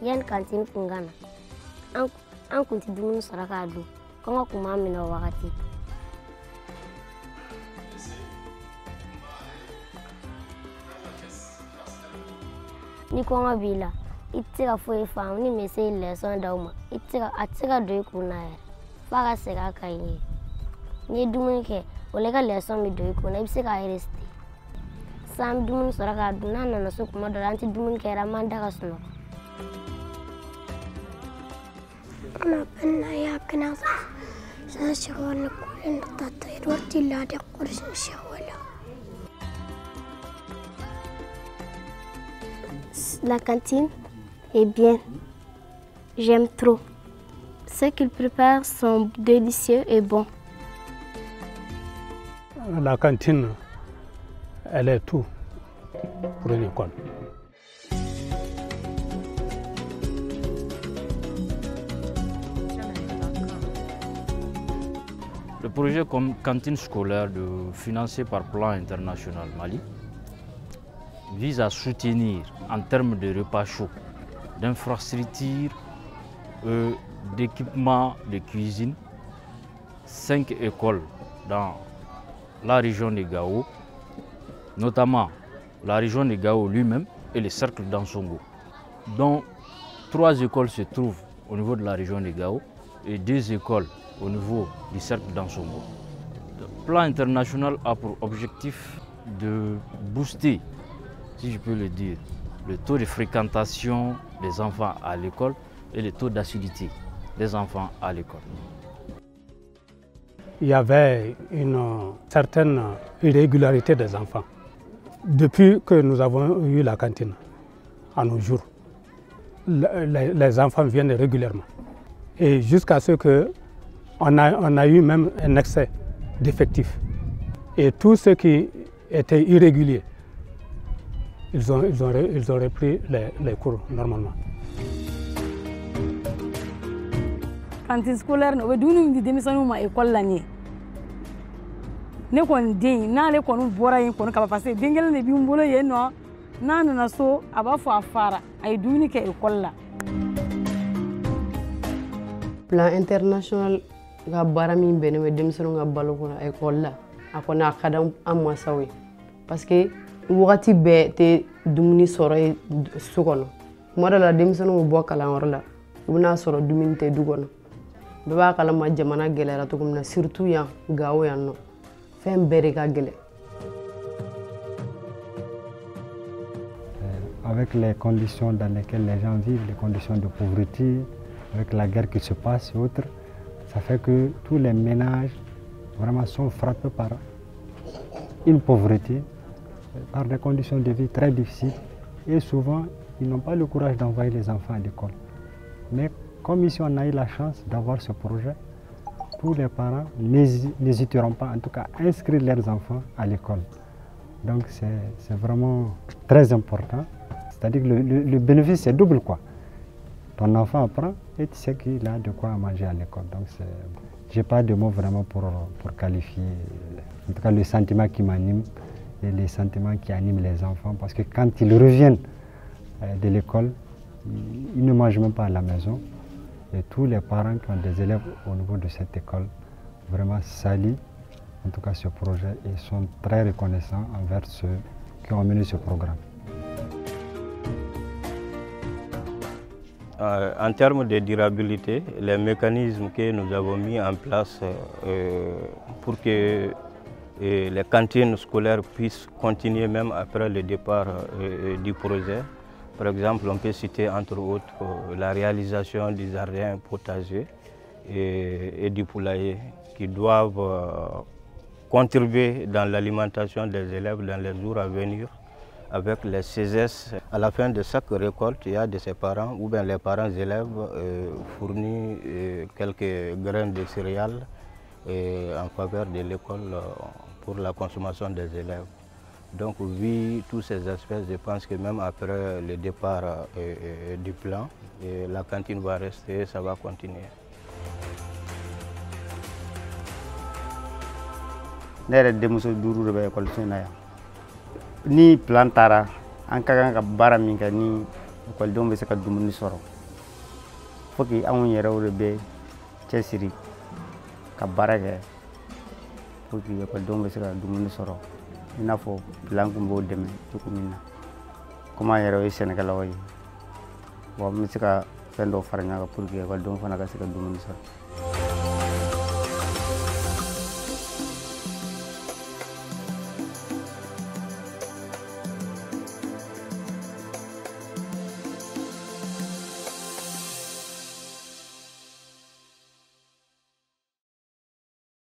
yan cantine kungana an kunti dumuni saraka adu kama kuma mina wakati ni konga bila itira foi fam ni mese lesson dauma itira atira do ikuna ya fara sega kai ni dumuni ke olega lesson mi do ikuna ibsika resti sam dumuni saraka adu nana na so kuma do anti dumuni ke ramanda ka suno أنا بنا يا كناس سنشغل كل التطير والتلا دقور سنشغله. La cantine est bien. J'aime trop. Ce qu'ils préparent sont délicieux et bons. La cantine, elle est tout pour une école. Le projet comme cantine scolaire financé par Plan International Mali vise à soutenir en termes de repas chauds, d'infrastructures, d'équipements de cuisine, 5 écoles dans la région de Gao, notamment la région de Gao lui-même et le cercle d'Ansongo, dont 3 écoles se trouvent au niveau de la région de Gao et 2 écoles au niveau du cercle d'Ansongo. Le plan international a pour objectif de booster, si je peux le dire, le taux de fréquentation des enfants à l'école et le taux d'assiduité des enfants à l'école. Il y avait une certaine irrégularité des enfants. Depuis que nous avons eu la cantine, à nos jours, les enfants viennent régulièrement. Et jusqu'à ce que on a eu même un excès d'effectifs. Et tous ceux qui étaient irréguliers, ils ont repris les cours normalement. Cantine scolaire, nous avons dit que l'école l'année. Nous avons dit que l'école est capable de faire des choses. Nous avons dit que l'école. Plan international ga barami bene me demsonu ga baloko na école la akona kadam amasawe parce que wakati be te dumuni soro sukono moda la demsonu bo kala orla ubna soro dumuni te dugono be ba kala ma jamana gelera to kumna surtout ya gawo ya no fem bere ga gele. Avec les conditions dans lesquelles les gens vivent, les conditions de pauvreté, avec la guerre qui se passe et autres, ça fait que tous les ménages vraiment sont frappés par une pauvreté, par des conditions de vie très difficiles et souvent ils n'ont pas le courage d'envoyer les enfants à l'école. Mais comme ici on a eu la chance d'avoir ce projet, tous les parents n'hésiteront pas en tout cas à inscrire leurs enfants à l'école. Donc c'est vraiment très important, c'est-à-dire que le bénéfice est double quoi. Ton enfant apprend et tu sais qu'il a de quoi manger à l'école. Donc je n'ai pas de mots vraiment pour qualifier, en tout cas le sentiment qui m'anime et les sentiments qui animent les enfants. Parce que quand ils reviennent de l'école, ils ne mangent même pas à la maison. Et tous les parents qui ont des élèves au niveau de cette école vraiment saluent en tout cas ce projet et sont très reconnaissants envers ceux qui ont mené ce programme. En termes de durabilité, les mécanismes que nous avons mis en place pour que les cantines scolaires puissent continuer même après le départ du projet. Par exemple, on peut citer entre autres la réalisation des jardins potagers et du poulailler qui doivent contribuer dans l'alimentation des élèves dans les jours à venir. Avec les CESES, à la fin de chaque récolte, il y a de ses parents ou bien les parents élèves fournissent quelques graines de céréales en faveur de l'école pour la consommation des élèves. Donc, vu tous ces aspects, je pense que même après le départ du plan, la cantine va rester, ça va continuer. Ni plantara an ka kan ka baara min kɛ ni ekɔlidenw bɛ se ka dumuni sɔrɔ faut que anw yɛrɛw de bɛ cɛsiri ka baara kɛ pour que ekɔlidenw bɛ se ka dumuni sɔrɔ i n'a fɔ plan kun b'o dɛmɛ cogo min na comme an yɛrɛ ye sɛnɛkɛlaw ye bon n bɛ se ka fɛn dɔw fara ɲɔgɔn kan pour que ekɔlidenw fana ka se ka dumuni sɔrɔ.